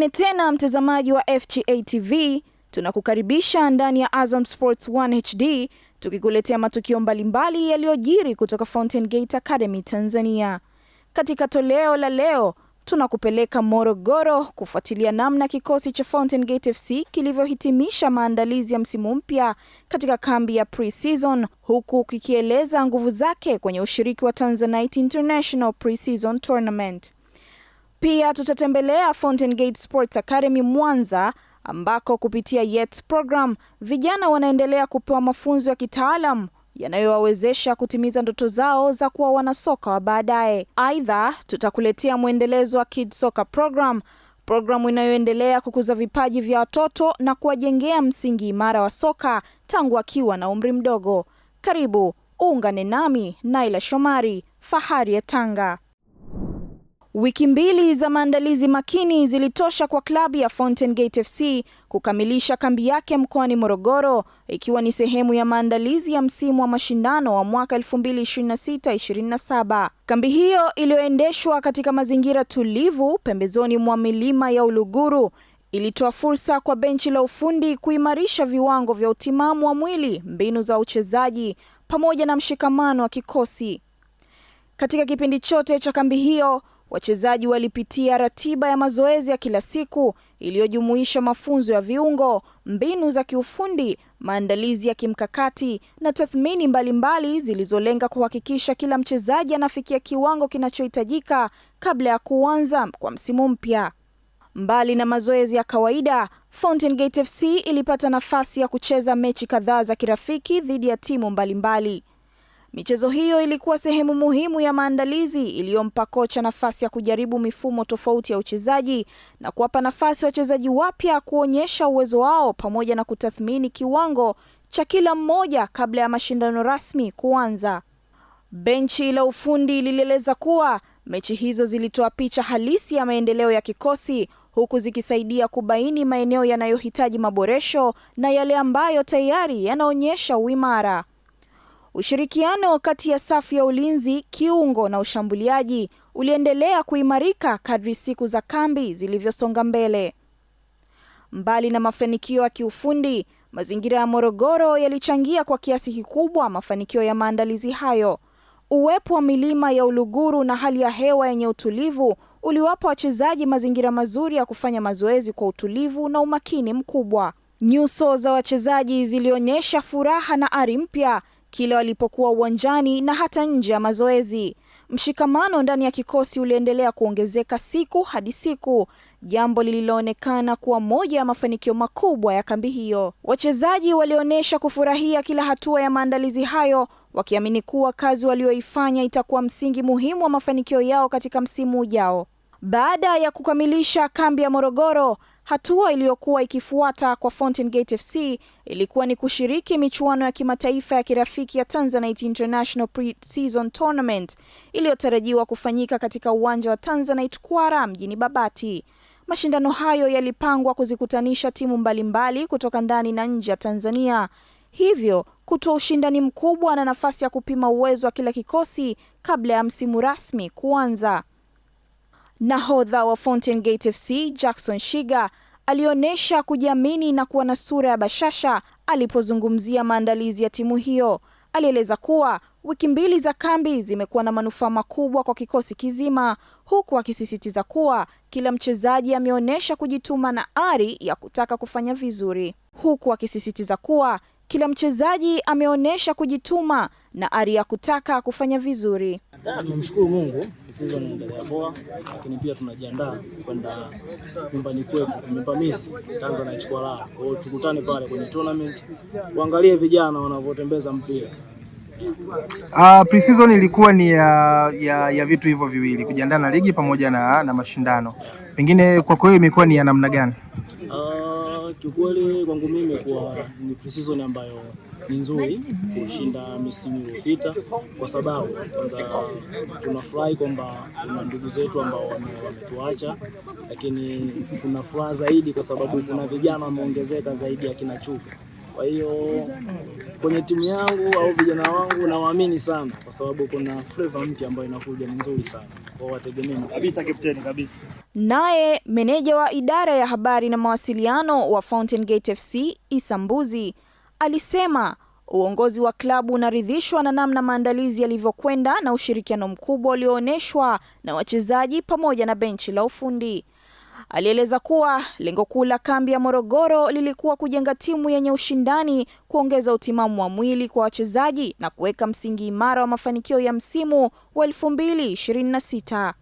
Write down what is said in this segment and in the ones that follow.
nyingine tena, mtazamaji wa FGA TV, tunakukaribisha ndani ya Azam Sports 1 HD tukikuletea matukio mbalimbali yaliyojiri kutoka Fountain Gate Academy Tanzania. Katika toleo la leo, tunakupeleka Morogoro kufuatilia namna kikosi cha Fountain Gate FC kilivyohitimisha maandalizi ya msimu mpya katika kambi ya pre-season, huku kikieleza nguvu zake kwenye ushiriki wa Tanzanite International Pre-Season Tournament. Pia tutatembelea Fountain Gate Sports Academy Mwanza, ambako kupitia YETS program vijana wanaendelea kupewa mafunzo ya kitaalamu yanayowawezesha kutimiza ndoto zao za kuwa wanasoka wa baadaye. Aidha, tutakuletea mwendelezo wa Kids Soccer program, programu inayoendelea kukuza vipaji vya watoto na kuwajengea msingi imara wa soka tangu akiwa na umri mdogo. Karibu, ungane nami Naila Shomari, fahari ya Tanga. Wiki mbili za maandalizi makini zilitosha kwa klabu ya Fountain Gate FC kukamilisha kambi yake mkoani Morogoro, ikiwa ni sehemu ya maandalizi ya msimu wa mashindano wa mwaka 2026-27. Kambi hiyo iliyoendeshwa katika mazingira tulivu pembezoni mwa milima ya Uluguru ilitoa fursa kwa benchi la ufundi kuimarisha viwango vya utimamu wa mwili, mbinu za uchezaji pamoja na mshikamano wa kikosi. Katika kipindi chote cha kambi hiyo, wachezaji walipitia ratiba ya mazoezi ya kila siku iliyojumuisha mafunzo ya viungo, mbinu za kiufundi, maandalizi ya kimkakati na tathmini mbalimbali zilizolenga kuhakikisha kila mchezaji anafikia kiwango kinachohitajika kabla ya kuanza kwa msimu mpya. Mbali na mazoezi ya kawaida, Fountain Gate FC ilipata nafasi ya kucheza mechi kadhaa za kirafiki dhidi ya timu mbalimbali. Michezo hiyo ilikuwa sehemu muhimu ya maandalizi iliyompa kocha nafasi ya kujaribu mifumo tofauti ya uchezaji na kuwapa nafasi wachezaji wapya kuonyesha uwezo wao pamoja na kutathmini kiwango cha kila mmoja kabla ya mashindano rasmi kuanza. Benchi la ufundi lilieleza kuwa mechi hizo zilitoa picha halisi ya maendeleo ya kikosi, huku zikisaidia kubaini maeneo yanayohitaji maboresho na yale ambayo tayari yanaonyesha uimara. Ushirikiano kati ya safu ya ulinzi, kiungo na ushambuliaji uliendelea kuimarika kadri siku za kambi zilivyosonga mbele. Mbali na mafanikio ya kiufundi, mazingira ya Morogoro yalichangia kwa kiasi kikubwa mafanikio ya maandalizi hayo. Uwepo wa milima ya Uluguru na hali ya hewa yenye utulivu uliwapa wachezaji mazingira mazuri ya kufanya mazoezi kwa utulivu na umakini mkubwa. Nyuso za wachezaji zilionyesha furaha na ari mpya kila walipokuwa uwanjani na hata nje ya mazoezi. Mshikamano ndani ya kikosi uliendelea kuongezeka siku hadi siku, jambo lililoonekana kuwa moja ya mafanikio makubwa ya kambi hiyo. Wachezaji walionyesha kufurahia kila hatua ya maandalizi hayo, wakiamini kuwa kazi walioifanya itakuwa msingi muhimu wa mafanikio yao katika msimu ujao. Baada ya kukamilisha kambi ya Morogoro, hatua iliyokuwa ikifuata kwa Fountain Gate FC ilikuwa ni kushiriki michuano ya kimataifa ya kirafiki ya Tanzanite International Pre-Season Tournament iliyotarajiwa kufanyika katika uwanja wa Tanzanite Kwara mjini Babati. Mashindano hayo yalipangwa kuzikutanisha timu mbalimbali kutoka ndani na nje ya Tanzania, hivyo kutoa ushindani mkubwa na nafasi ya kupima uwezo wa kila kikosi kabla ya msimu rasmi kuanza. Nahodha wa Fountain Gate FC Jackson Shiga alionyesha kujiamini na kuwa na sura ya bashasha alipozungumzia maandalizi ya timu hiyo. Alieleza kuwa wiki mbili za kambi zimekuwa na manufaa makubwa kwa kikosi kizima, huku akisisitiza kuwa kila mchezaji ameonyesha kujituma na ari ya kutaka kufanya vizuri. Tunamshukuru Mungu, season inaendelea poa, lakini pia tunajiandaa kwenda nyumbani kwetu. Tumepamisi Tanzanite Kwara. Kwa hiyo tukutane pale kwenye tournament, kuangalia vijana wanavyotembeza mpira. Pre-season ilikuwa ni ya vitu hivyo viwili, kujiandaa na ligi pamoja na mashindano. Pengine kwa kweli imekuwa ni ya namna gani? Kiukweli kwangu mimi kwa ni pre-season ambayo ni nzuri kushinda misimu iliyopita, kwa sababu tunafurahi kwamba kuna ndugu zetu ambao wametuacha, lakini tunafurahi zaidi kwa sababu kuna vijana wameongezeka zaidi ya kina Chuka. Kwa hiyo kwenye timu yangu au vijana wangu nawaamini sana, kwa sababu kuna flavor mpya ambayo inakuja ni nzuri sana. Kwa wategemea kabisa kapteni kabisa. Naye meneja wa idara ya habari na mawasiliano wa Fountain Gate FC Issa Mbuzi alisema uongozi wa klabu unaridhishwa na namna maandalizi yalivyokwenda na ushirikiano mkubwa ulioonyeshwa na wachezaji pamoja na benchi la ufundi. Alieleza kuwa lengo kuu la kambi ya Morogoro lilikuwa kujenga timu yenye ushindani, kuongeza utimamu wa mwili kwa wachezaji na kuweka msingi imara wa mafanikio ya msimu wa 2026.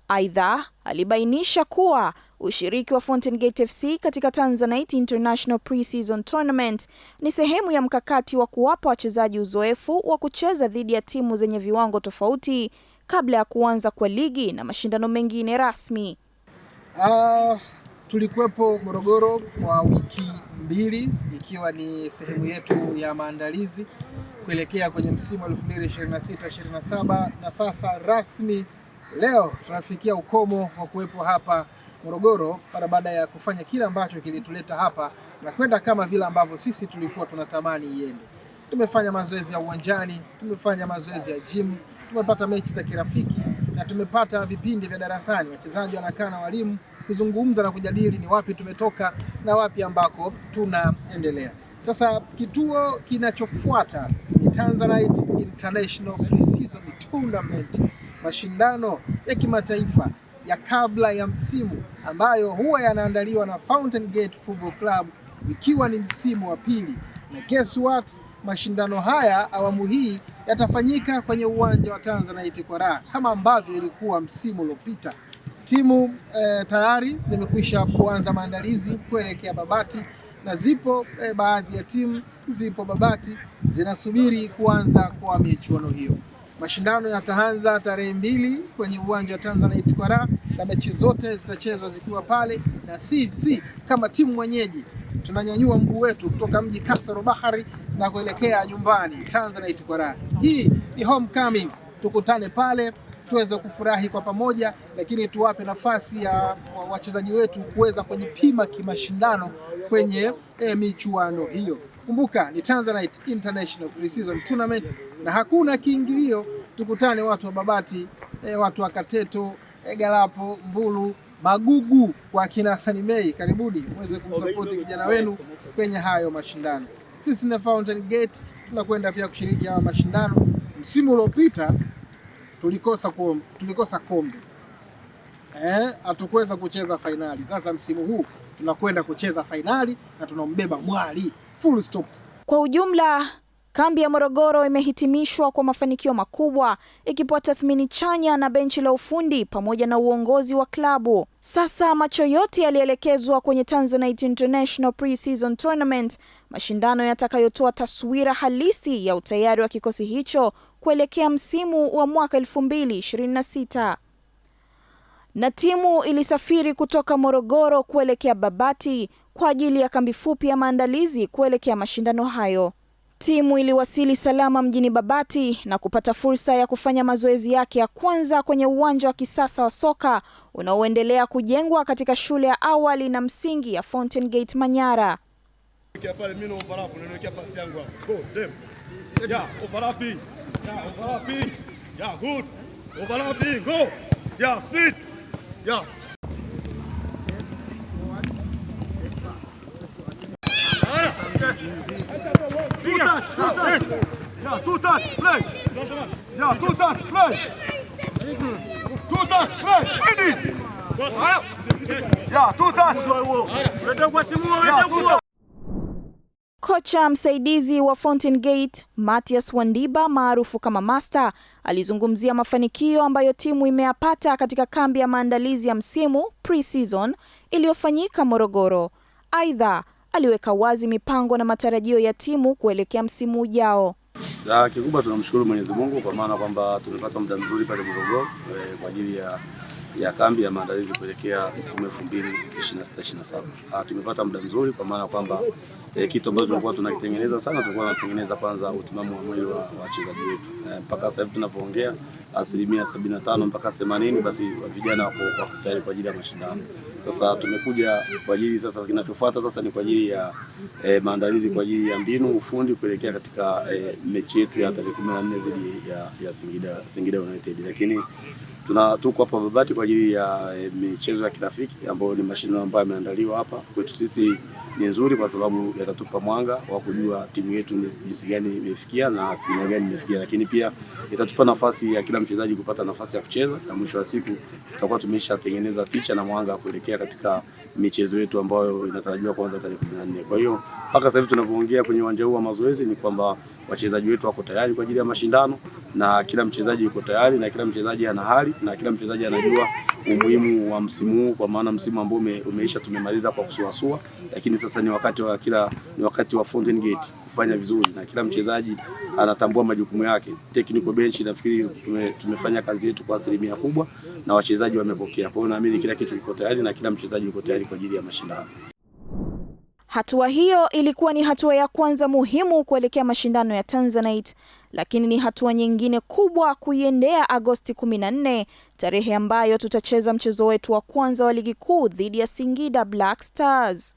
Aidha, alibainisha kuwa ushiriki wa Fountain Gate FC katika Tanzanite International Pre-Season Tournament ni sehemu ya mkakati wa kuwapa wachezaji uzoefu wa kucheza dhidi ya timu zenye viwango tofauti kabla ya kuanza kwa ligi na mashindano mengine rasmi. Tulikuwepo Morogoro kwa wiki 2 ikiwa ni sehemu yetu ya maandalizi kuelekea kwenye msimu 2026-27 na sasa rasmi leo tunafikia ukomo wa kuwepo hapa Morogoro baada ya kufanya kile ambacho kilituleta hapa na kwenda kama vile ambavyo sisi tulikuwa tunatamani iende. Tumefanya mazoezi ya uwanjani, tumefanya mazoezi ya gym, tumepata mechi za kirafiki na tumepata vipindi vya darasani. Wachezaji wanakaa na walimu kuzungumza na kujadili ni wapi tumetoka na wapi ambako tunaendelea. Sasa kituo kinachofuata ni Tanzanite International Pre-Season Tournament, mashindano ya kimataifa ya kabla ya msimu ambayo huwa yanaandaliwa na Fountain Gate Football Club ikiwa ni msimu wa pili. Na guess what? Mashindano haya awamu hii yatafanyika kwenye uwanja wa Tanzanite kwa raha kama ambavyo ilikuwa msimu uliopita. Timu tayari zimekwisha kuanza maandalizi kuelekea Babati na zipo baadhi ya timu zipo Babati zinasubiri kuanza kwa michuano hiyo. Mashindano yataanza tarehe 2 kwenye uwanja wa Tanzanite kwa raha na mechi zote zitachezwa zikiwa pale, na sisi kama timu mwenyeji tunanyanyua mguu wetu kutoka mji Kasoro Bahari na kuelekea nyumbani Tanzanite kwa raha. Hii ni homecoming, tukutane pale tuweze kufurahi kwa pamoja, lakini tuwape nafasi ya wachezaji wetu kuweza kujipima kimashindano kwenye michuano hiyo. Kumbuka ni Tanzanite International Pre-Season Tournament na hakuna kiingilio. Tukutane watu wa Babati, watu wa Kateto, Galapo, Mbulu, Magugu kwa kina Hassan Mei, karibuni muweze kumsupport kijana wenu kwenye hayo mashindano. Sisi na Fountain Gate tunakwenda pia kushiriki hayo mashindano. Msimu uliopita tulikosa kombe. Hatukuweza kucheza fainali. Sasa msimu huu tunakwenda kucheza fainali na tunambeba mwali. Full stop. Kwa ujumla, kambi ya Morogoro imehitimishwa kwa mafanikio makubwa, ikipewa tathmini chanya na benchi la ufundi pamoja na uongozi wa klabu. Sasa macho yote yalielekezwa kwenye Tanzanite International Pre-Season Tournament, mashindano yatakayotoa taswira halisi ya utayari wa kikosi hicho kuelekea msimu wa mwaka 2026. Na timu ilisafiri kutoka Morogoro kuelekea Babati kwa ajili ya kambi fupi ya maandalizi kuelekea mashindano hayo. Timu iliwasili salama mjini Babati na kupata fursa ya kufanya mazoezi yake ya kwanza kwenye uwanja wa kisasa wa soka unaoendelea kujengwa katika shule ya awali na msingi ya Fountain Gate Manyara. Kocha msaidizi wa Fountain Gate, Mathias Wandiba maarufu kama Master, alizungumzia mafanikio ambayo timu imeyapata katika kambi ya maandalizi ya msimu pre-season iliyofanyika Morogoro. Aidha, aliweka wazi mipango na matarajio ya timu kuelekea msimu ujao. Kikubwa tunamshukuru Mwenyezi Mungu kwa maana kwamba tumepata muda mzuri pale Morogoro kwa ajili ya ya kambi ya maandalizi kuelekea msimu 2026-27. Tumepata muda mzuri kwa maana kwamba kitu ambacho tulikuwa tunakitengeneza sana, tulikuwa tunatengeneza kwanza utimamu wa mwili wa wachezaji wetu. Mpaka sasa hivi tunapoongea 75% mpaka 80% basi vijana wako tayari kwa ajili ya mashindano. Sasa tumekuja kwa ajili sasa, kinachofuata sasa ni kwa ajili ya maandalizi kwa ajili ya mbinu ufundi kuelekea katika mechi yetu ya tarehe 14 dhidi ya Singida United. Lakini tuko hapa Babati kwa ajili ya michezo ya kirafiki ambayo ni mashindano ambayo yameandaliwa hapa. Kwetu sisi ni nzuri kwa sababu yatatupa mwanga wa kujua timu yetu ni jinsi gani imefikia na asilimia gani imefikia, lakini pia itatupa nafasi ya kila mchezaji kupata nafasi ya kucheza, na mwisho wa siku tutakuwa tumeshatengeneza picha na mwanga kuelekea katika michezo yetu ambayo inatarajiwa kuanza tarehe 14. Kwa hiyo mpaka sasa hivi tunapoongea kwenye uwanja huu wa mazoezi ni kwamba wachezaji wetu wako tayari kwa ajili ya mashindano, na kila mchezaji yuko tayari, na kila mchezaji ana hali, na kila mchezaji anajua umuhimu wa msimu huu, kwa maana msimu ambao umeisha tumemaliza kwa kusuasua, lakini sasa ni wakati wa Fountain Gate kufanya vizuri, na kila mchezaji anatambua majukumu yake. Technical bench nafikiri tumefanya kazi yetu kwa asilimia kubwa na wachezaji wamepokea. Kwa hiyo naamini kila kitu kiko tayari na kila mchezaji yuko tayari kwa ajili ya mashindano. Hatua hiyo ilikuwa ni hatua ya kwanza muhimu kuelekea mashindano ya Tanzanite, lakini ni hatua nyingine kubwa kuiendea Agosti 14, tarehe ambayo tutacheza mchezo wetu wa kwanza wa ligi kuu dhidi ya Singida Black Stars.